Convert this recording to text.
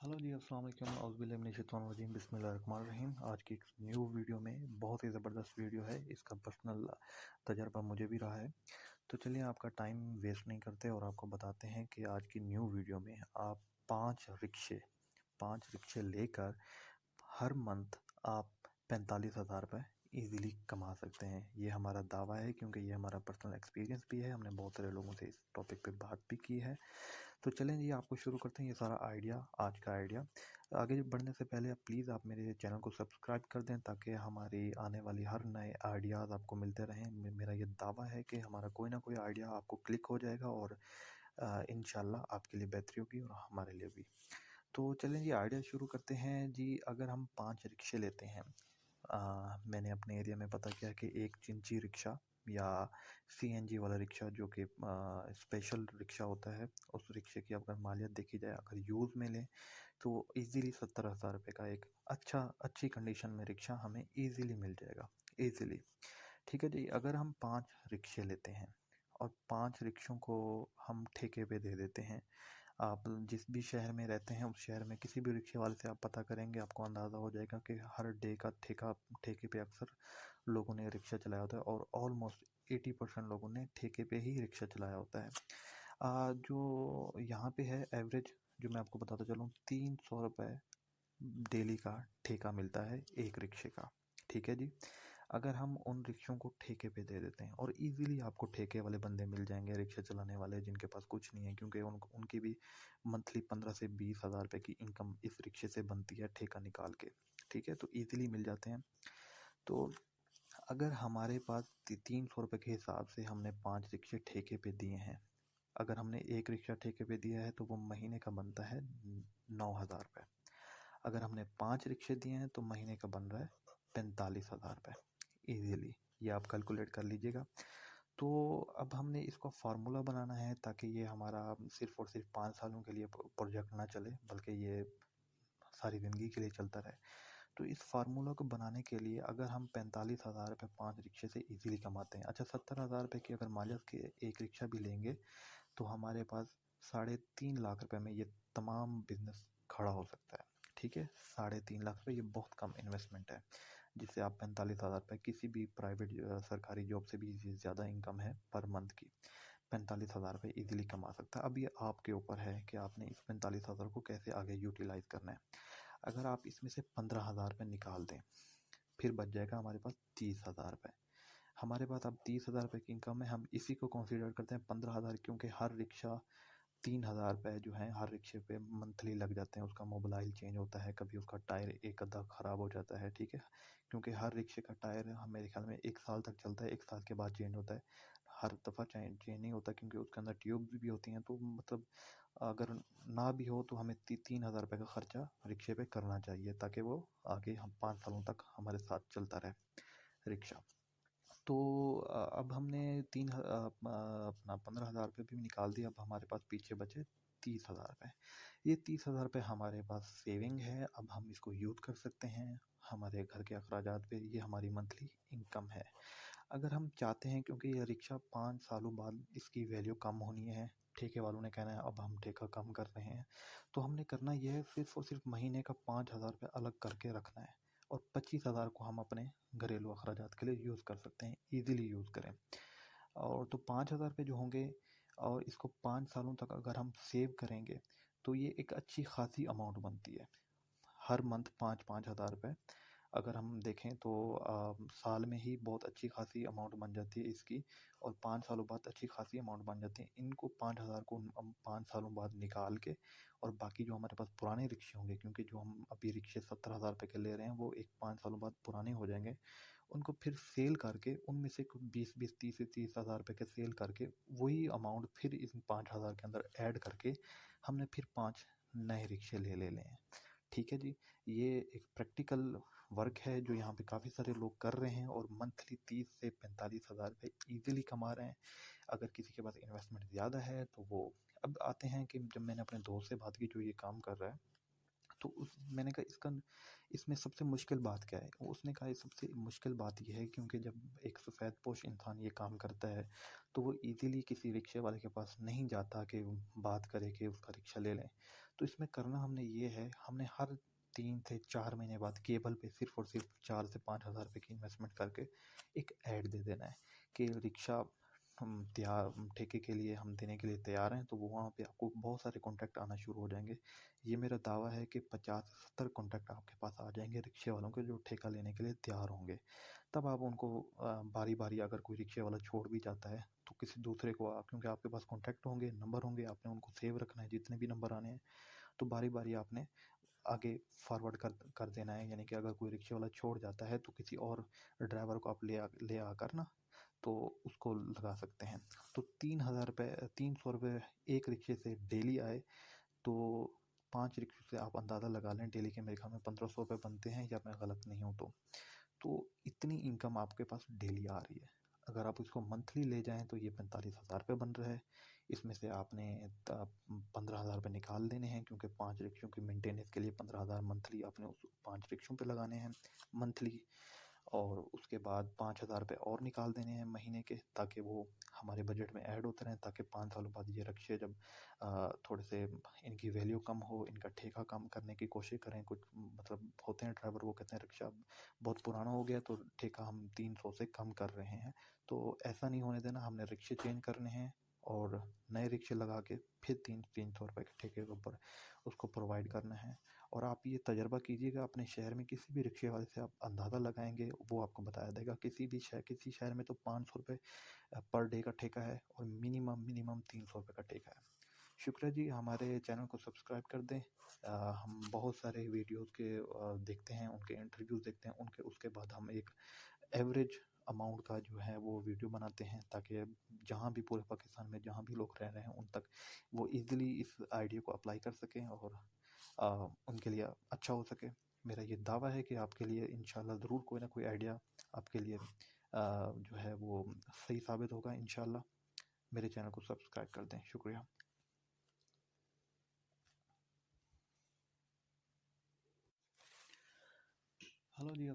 Hello जी, अस्सलाम वालेकुम। औज़ुबिल्लाहि बिस्मिल्लाहिर्रहमानिर्रहीम। आज की एक न्यू वीडियो में बहुत ही ज़बरदस्त वीडियो है। इसका पर्सनल तजर्बा मुझे भी रहा है। तो चलिए आपका टाइम वेस्ट नहीं करते और आपको बताते हैं कि आज की न्यू वीडियो में आप पाँच रिक्शे लेकर हर मंथ आप 45,000 रुपये ईज़िली कमा सकते हैं। ये हमारा दावा है क्योंकि ये हमारा पर्सनल एक्सपीरियंस भी है। हमने बहुत सारे लोगों से इस टॉपिक पे बात भी की है। तो चलें जी, आपको शुरू करते हैं ये सारा आइडिया। आज का आइडिया आगे बढ़ने से पहले प्लीज़ आप मेरे चैनल को सब्सक्राइब कर दें ताकि हमारी आने वाली हर नए आइडियाज़ आपको मिलते रहें। मेरा ये दावा है कि हमारा कोई ना कोई आइडिया आपको क्लिक हो जाएगा और इंशाल्लाह आपके लिए बेहतरी होगी और हमारे लिए भी। तो चलें जी, आइडिया शुरू करते हैं जी। अगर हम 5 रिक्शे लेते हैं, मैंने अपने एरिया में पता किया कि एक चिंची रिक्शा या सीएनजी वाला रिक्शा जो कि स्पेशल रिक्शा होता है, उस रिक्शे की अगर मालियत देखी जाए, अगर यूज़ में लें तो ईज़िली 70,000 रुपये का एक अच्छी कंडीशन में रिक्शा हमें ईज़िली मिल जाएगा, ईज़िली। ठीक है जी, अगर हम 5 रिक्शे लेते हैं और 5 रिक्शों को हम ठेके पे दे देते हैं। आप जिस भी शहर में रहते हैं उस शहर में किसी भी रिक्शे वाले से आप पता करेंगे, आपको अंदाज़ा हो जाएगा कि हर डे का ठेके पे अक्सर लोगों ने रिक्शा चलाया होता है और ऑलमोस्ट 80% लोगों ने ठेके पे ही रिक्शा चलाया होता है। जो यहाँ पे है एवरेज, जो मैं आपको बताता चलूँ, 300 रुपये डेली का ठेका मिलता है एक रिक्शे का। ठीक है जी, अगर हम उन रिक्शों को ठेके पे दे देते हैं और इजीली आपको ठेके वाले बंदे मिल जाएंगे, रिक्शा चलाने वाले जिनके पास कुछ नहीं है, क्योंकि उनकी भी मंथली 15 से 20,000 रुपये की इनकम इस रिक्शे से बनती है ठेका निकाल के। ठीक है, तो ईजिली मिल जाते हैं। तो अगर हमारे पास 300 रुपये के हिसाब से हमने 5 रिक्शे ठेके पे दिए हैं, अगर हमने एक रिक्शा ठेके पे दिया है तो वो महीने का बनता है 9,000 रुपये। अगर हमने 5 रिक्शे दिए हैं तो महीने का बन रहा है 45,000 रुपये ईजीली। ये आप कैलकुलेट कर लीजिएगा। तो अब हमने इसको फार्मूला बनाना है ताकि ये हमारा सिर्फ और सिर्फ 5 सालों के लिए प्रोजेक्ट ना चले, बल्कि ये सारी ज़िंदगी के लिए चलता रहे। तो इस फार्मूला को बनाने के लिए अगर हम 45,000 रुपये 5 रिक्शे से इजीली कमाते हैं, अच्छा 70,000 रुपये की अगर मालियत के एक रिक्शा भी लेंगे तो हमारे पास 3.5 लाख रुपए में ये तमाम बिजनेस खड़ा हो सकता है। ठीक है, 3.5 लाख रुपए ये बहुत कम इन्वेस्टमेंट है, जिससे आप 45,000 रुपये किसी भी प्राइवेट सरकारी जॉब से भी ज़्यादा इनकम है पर मंथ की। 45,000 रुपये ईजिली कमा सकता है। अब ये आपके ऊपर है कि आपने इस 45,000 को कैसे आगे यूटिलाइज करना है। अगर आप इसमें से 15,000 रुपये निकाल दें, फिर बच जाएगा हमारे पास 30,000 रुपये। हमारे पास अब 30,000 रुपये की इनकम है, हम इसी को कंसीडर करते हैं 15,000, क्योंकि हर रिक्शा 3,000 रुपये जो है हर रिक्शे पे मंथली लग जाते हैं। उसका मोबाइल चेंज होता है, कभी उसका टायर एक आधा ख़राब हो जाता है। ठीक है, क्योंकि हर रिक्शे का टायर मेरे ख्याल में 1 साल तक चलता है, 1 साल के बाद चेंज होता है। हर दफ़ा चेंज नहीं होता क्योंकि उसके अंदर ट्यूब्स भी होती हैं। तो मतलब अगर ना भी हो तो हमें 3,000 रुपये का ख़र्चा रिक्शे पे करना चाहिए ताकि वो आगे हम 5 सालों तक हमारे साथ चलता रहे रिक्शा। तो अब हमने अपना 15,000 रुपये भी निकाल दिया। अब हमारे पास पीछे बचे 30,000 रुपये। ये 30,000 रुपये हमारे पास सेविंग है, अब हम इसको यूज़ कर सकते हैं हमारे घर के अखराजात पे। ये हमारी मंथली इनकम है। अगर हम चाहते हैं, क्योंकि ये रिक्शा 5 सालों बाद इसकी वैल्यू कम होनी है, ठेके वालों ने कहना है अब हम ठेका कम कर रहे हैं, तो हमने करना यह है सिर्फ और सिर्फ महीने का 5,000 रुपये अलग करके रखना है और 25,000 को हम अपने घरेलू अखराजात के लिए यूज़ कर सकते हैं, ईज़िली यूज़ करें। और तो 5,000 रुपये जो होंगे और इसको 5 सालों तक अगर हम सेव करेंगे तो ये एक अच्छी खासी अमाउंट बनती है। हर मंथ 5-5 हज़ार रुपये अगर हम देखें तो साल में ही बहुत अच्छी खासी अमाउंट बन जाती है इसकी, और 5 सालों बाद अच्छी खासी अमाउंट बन जाती है। इनको 5,000 को हम 5 सालों बाद निकाल के, और बाकी जो हमारे पास पुराने रिक्शे होंगे, क्योंकि जो हम अभी रिक्शे 70,000 रुपये के ले रहे हैं वो 5 सालों बाद पुराने हो जाएंगे, उनको फिर सेल करके उनमें से कुछ 20-20 30,000 रुपये के सेल करके वही अमाउंट फिर इस 5,000 के अंदर ऐड करके हमने फिर 5 नए रिक्शे ले लें। ठीक है जी, ये एक प्रैक्टिकल वर्क है जो यहाँ पे काफ़ी सारे लोग कर रहे हैं और मंथली 30 से 45,000 रुपये ईजिली कमा रहे हैं। अगर किसी के पास इन्वेस्टमेंट ज़्यादा है तो वो, अब आते हैं कि जब मैंने अपने दोस्त से बात की जो ये काम कर रहा है, तो मैंने कहा इसमें सबसे मुश्किल बात क्या है। उसने कहा सबसे मुश्किल बात यह है क्योंकि जब एक सफ़ेदपोश इंसान ये काम करता है तो वो इजीली किसी रिक्शे वाले के पास नहीं जाता कि बात करे कि उसका रिक्शा ले लें। तो इसमें करना हमने ये है, हमने हर 3 से 4 महीने बाद केबल पे सिर्फ़ और सिर्फ 4 से 5,000 रुपए की इन्वेस्टमेंट करके एक ऐड दे देना है कि रिक्शा हम तैयार ठेके के लिए हम देने के लिए तैयार हैं। तो वो वहाँ पे आपको बहुत सारे कॉन्टैक्ट आना शुरू हो जाएँगे। ये मेरा दावा है कि 50 से 70 कॉन्टैक्ट आपके पास आ जाएँगे रिक्शे वालों के, जो ठेका लेने के लिए तैयार होंगे। तब आप उनको बारी-बारी अगर कोई रिक्शे वाला छोड़ भी जाता है, तो किसी दूसरे को आप, क्योंकि आपके पास कॉन्टैक्ट होंगे, नंबर होंगे, आपने उनको सेव रखना है जितने भी नंबर आने हैं, तो बारी-बारी आपने आगे फॉरवर्ड कर कर देना है। यानी कि अगर कोई रिक्शे वाला छोड़ जाता है, तो किसी और ड्राइवर को आप ले आकर ना, तो उसको लगा सकते हैं। तो 3,000 रुपए, 300 रुपए एक रिक्शे से डेली आए, तो 5 रिक्शे से आप अंदाज़ा लगा लें डेली के मेरे ख़्याल में 1,500 रुपए बनते हैं, या मैं गलत नहीं हूँ तो। तो इतनी इनकम आपके पास डेली आ रही है। अगर आप इसको मंथली ले जाएँ तो ये 45,000 रुपए बन रहा है। इसमें से आपने 15,000 रुपए निकाल देने हैं, क्योंकि 5 रिक्शों की मेंटेनेंस के लिए 15,000 मंथली आपने उस 5 रिक्शों पे लगाने हैं मंथली। और उसके बाद 5,000 रुपए और निकाल देने हैं महीने के, ताकि वो हमारे बजट में ऐड होते रहें, ताकि 5 सालों बाद ये रिक्शे जब थोड़े से इनकी वैल्यू कम हो, इनका ठेका कम करने की कोशिश करें। कुछ मतलब होते हैं ड्राइवर, वो कहते हैं रिक्शा अब बहुत पुराना हो गया, तो ठेका हम 300 से कम कर रहे हैं। तो ऐसा नहीं होने देना, हमने रिक्शे चेंज करने हैं और नए रिक्शे लगा के फिर 300 रुपए के ठेके के ऊपर उसको प्रोवाइड करना है। और आप ये तजर्बा कीजिएगा अपने शहर में, किसी भी रिक्शे वाले से आप अंदाज़ा लगाएँगे, वो आपको बताया देगा। किसी शहर में तो 500 रुपए पर डे का ठेका है, और मिनिमम 300 रुपए का ठेका है। शुक्रिया जी, हमारे चैनल को सब्सक्राइब कर दें। हम बहुत सारे वीडियोज़ के देखते हैं, उनके इंटरव्यूज़ देखते हैं, उनके उसके बाद हम एक एवरेज अमाउंट का जो है वो वीडियो बनाते हैं, ताकि जहाँ भी पूरे पाकिस्तान में जहाँ भी लोग रह रहे हैं, उन तक वो ईज़िली इस आइडिया को अप्लाई कर सकें, और उनके लिए अच्छा हो सके। मेरा ये दावा है कि आपके लिए इंशाल्लाह ज़रूर कोई ना कोई आइडिया आपके लिए जो है वो सही साबित होगा इंशाल्लाह। मेरे चैनल को सब्सक्राइब कर दें। शुक्रिया। हेलो जी।